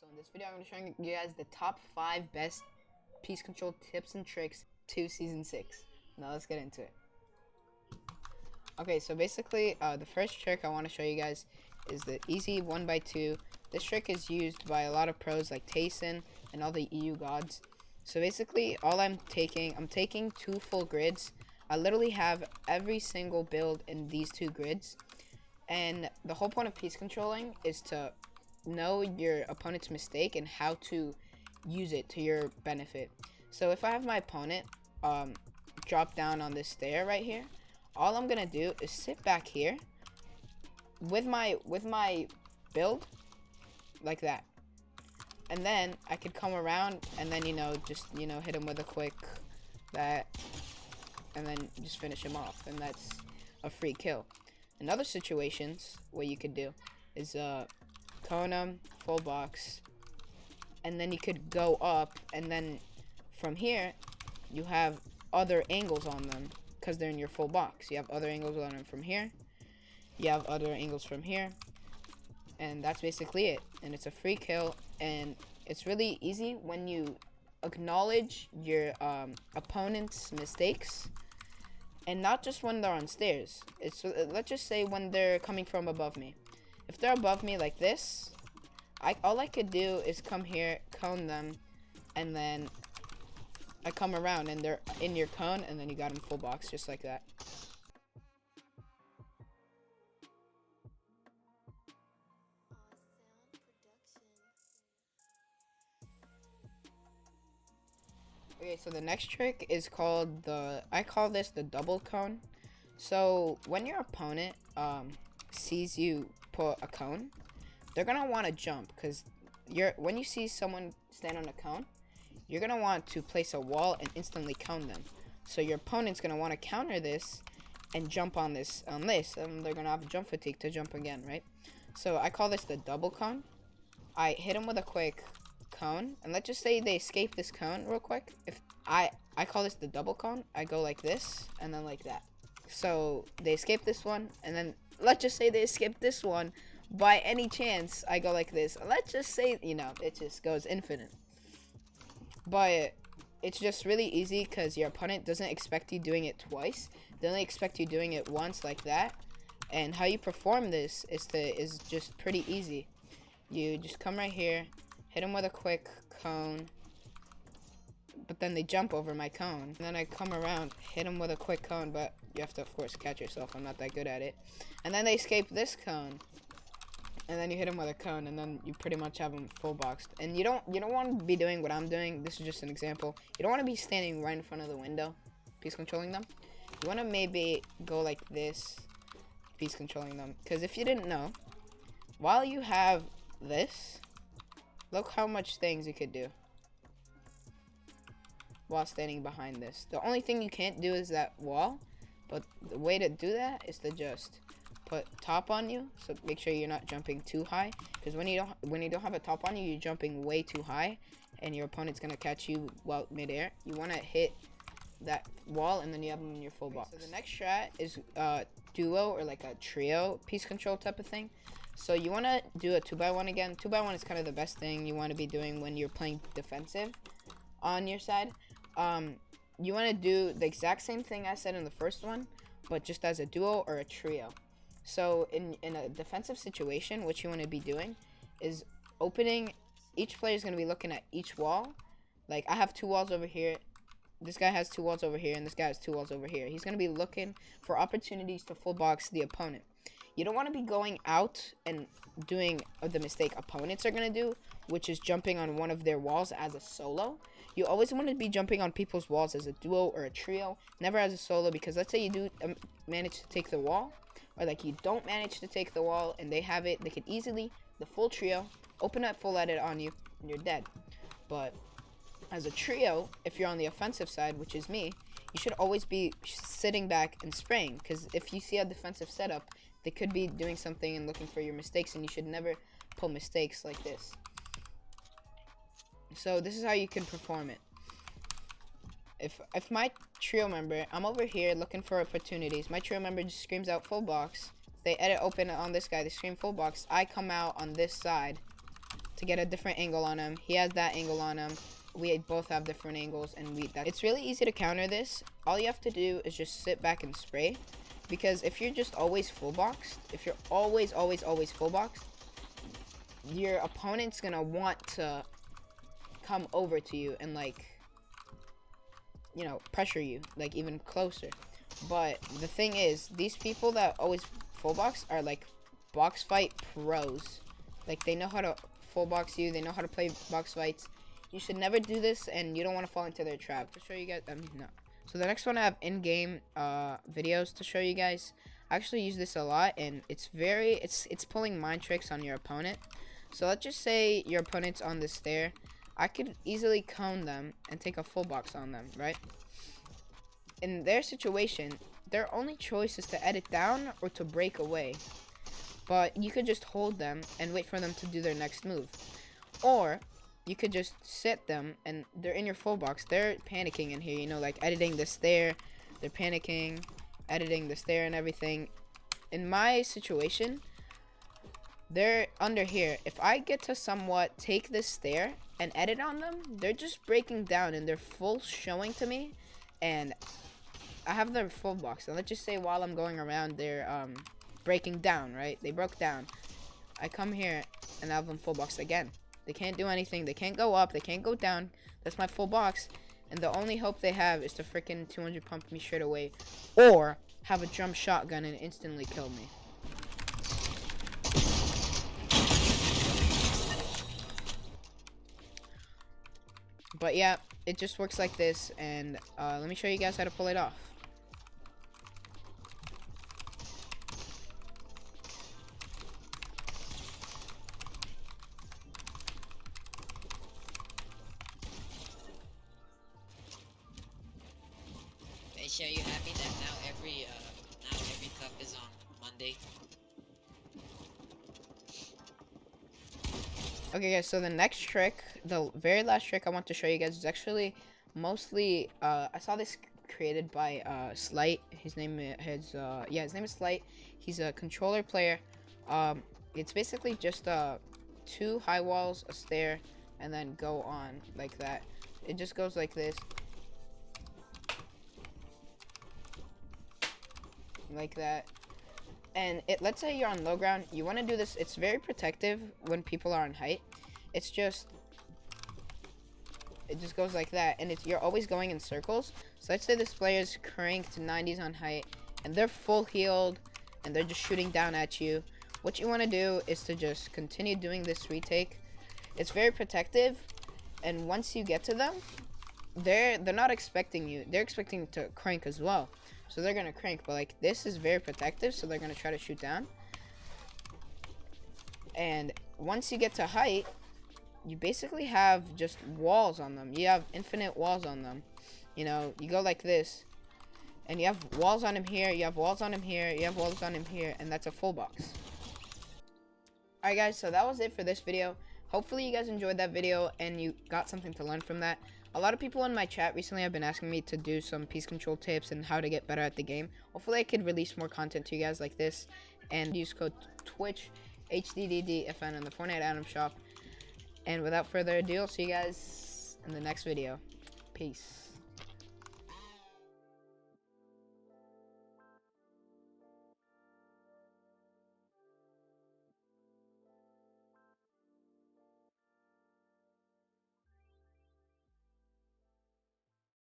So in this video, I'm going to show you guys the top 5 best piece control tips and tricks to Season 6. Now let's get into it. Okay, so basically, the first trick I want to show you guys is the easy 1x2. This trick is used by a lot of pros like Tayson and all the EU gods. So basically, I'm taking 2 full grids. I literally have every single build in these 2 grids. And the whole point of piece controlling is to know your opponent's mistake and how to use it to your benefit. So if I have my opponent drop down on this stair right here, all I'm gonna do is sit back here with my build like that, and then I could come around and then just hit him with a quick that, and then just finish him off, and that's a free kill. In other situations, what you could do is cone him, full box, and then you could go up, and then from here you have other angles on them because they're in your full box. You have other angles on them from here, you have other angles from here, and that's basically it. And it's a free kill, and it's really easy when you acknowledge your opponent's mistakes, and not just when they're on stairs. It's let's just say when they're coming from above me. If they're above me like this, all I could do is come here, cone them, and then I come around and they're in your cone, and then you got them full box just like that. Okay, so the next trick is called I call this the double cone. So when your opponent sees you put a cone, they're gonna want to jump, because when you see someone stand on a cone, you're gonna want to place a wall and instantly cone them. So your opponent's gonna want to counter this and jump on this, and they're gonna have jump fatigue to jump again, right? So I call this the double cone. I hit them with a quick cone, and let's just say they escape this cone real quick. If I call this the double cone, I go like this and then like that. So they escape this one, and then let's just say they escape this one by any chance, I go like this. Let's just say, it just goes infinite. But it's just really easy because your opponent doesn't expect you doing it twice. They only expect you doing it once like that. And how you perform this is just pretty easy. You just come right here, hit them with a quick cone, but then they jump over my cone. And then I come around, hit them with a quick cone, but you have to, of course, catch yourself. I'm not that good at it. And then they escape this cone, and then you hit them with a cone, and then you pretty much have them full boxed. And you don't want to be doing what I'm doing. This is just an example. You don't want to be standing right in front of the window, piece controlling them. You want to maybe go like this, piece controlling them. Because if you didn't know, while you have this, look how much things you could do while standing behind this. The only thing you can't do is that wall, but the way to do that is to just put top on you. So make sure you're not jumping too high, because when you don't have a top on you, you're jumping way too high, and your opponent's gonna catch you while midair. You want to hit that wall, and then you have them in your full box. So the next strat is duo, or like a trio piece control type of thing. So you want to do a 2x1 again. 2x1 is kind of the best thing you want to be doing when you're playing defensive on your side. You want to do the exact same thing I said in the first one, but just as a duo or a trio. So in a defensive situation, what you want to be doing is opening. Each player is going to be looking at each wall. Like, I have 2 walls over here. This guy has 2 walls over here, and this guy has 2 walls over here. He's going to be looking for opportunities to full box the opponent. You don't want to be going out and doing the mistake opponents are going to do, which is jumping on one of their walls as a solo. You always want to be jumping on people's walls as a duo or a trio, never as a solo, because let's say you do manage to take the wall, or like you don't manage to take the wall and they have it, they could easily, the full trio, open up full edit on you, and you're dead. But as a trio, if you're on the offensive side, which is me, you should always be sitting back and spraying, because if you see a defensive setup, they could be doing something and looking for your mistakes, and you should never pull mistakes like this. So this is how you can perform it. If my trio member, I'm over here looking for opportunities, my trio member just screams out full box. They edit open on this guy, they scream full box. I come out on this side to get a different angle on him. He has that angle on him. We both have different angles, and it's really easy to counter this. All you have to do is just sit back and spray, because if you're just always full boxed, if you're always full boxed, your opponent's gonna want to come over to you and, like, you know, pressure you, like, even closer. But the thing is, these people that always full box are like box fight pros. Like, they know how to full box you, they know how to play box fights. You should never do this, and you don't want to fall into their trap. To show you guys, no. So the next one, I have in-game videos to show you guys. I actually use this a lot, and it's pulling mind tricks on your opponent. So let's just say your opponent's on the stair. I could easily cone them and take a full box on them, right? In their situation, their only choice is to edit down or to break away. But you could just hold them and wait for them to do their next move. Or you could just sit them and they're in your full box. They're panicking in here, you know, like editing the stair. They're panicking, editing the stair and everything. In my situation, they're under here. If I get to somewhat take this stair and edit on them, they're just breaking down and they're full showing to me. And I have their full box. And let's just say while I'm going around, they're breaking down, right? They broke down. I come here and I have them full box again. They can't do anything. They can't go up. They can't go down. That's my full box. And the only hope they have is to freaking 200 pump me straight away. Or have a drum shotgun and instantly kill me. But yeah, it just works like this. And let me show you guys how to pull it off. Are you happy that now every cup is on Monday? Okay guys, so the next trick, the very last trick I want to show you guys is actually mostly I saw this created by Slight. His name is Slight. He's a controller player. It's basically just 2 high walls, a stair, and then go on like that. It just goes like this. Like that. And let's say you're on low ground, you want to do this. It's very protective when people are on height. It just goes like that, and you're always going in circles. So let's say this player's cranked 90s on height and they're full healed and they're just shooting down at you. What you want to do is to just continue doing this retake. It's very protective, and once you get to them, they're not expecting you. They're expecting to crank as well. So they're gonna crank, but like this is very protective, so they're gonna try to shoot down. And once you get to height, you basically have just walls on them. You have infinite walls on them. You know, you go like this, and you have walls on him here, you have walls on him here, you have walls on him here, and that's a full box. Alright guys, so that was it for this video. Hopefully you guys enjoyed that video and you got something to learn from that. A lot of people in my chat recently have been asking me to do some piece control tips and how to get better at the game. Hopefully I could release more content to you guys like this, and use code Twitch-Hdddfn in the Fortnite item shop. And without further ado, I'll see you guys in the next video. Peace.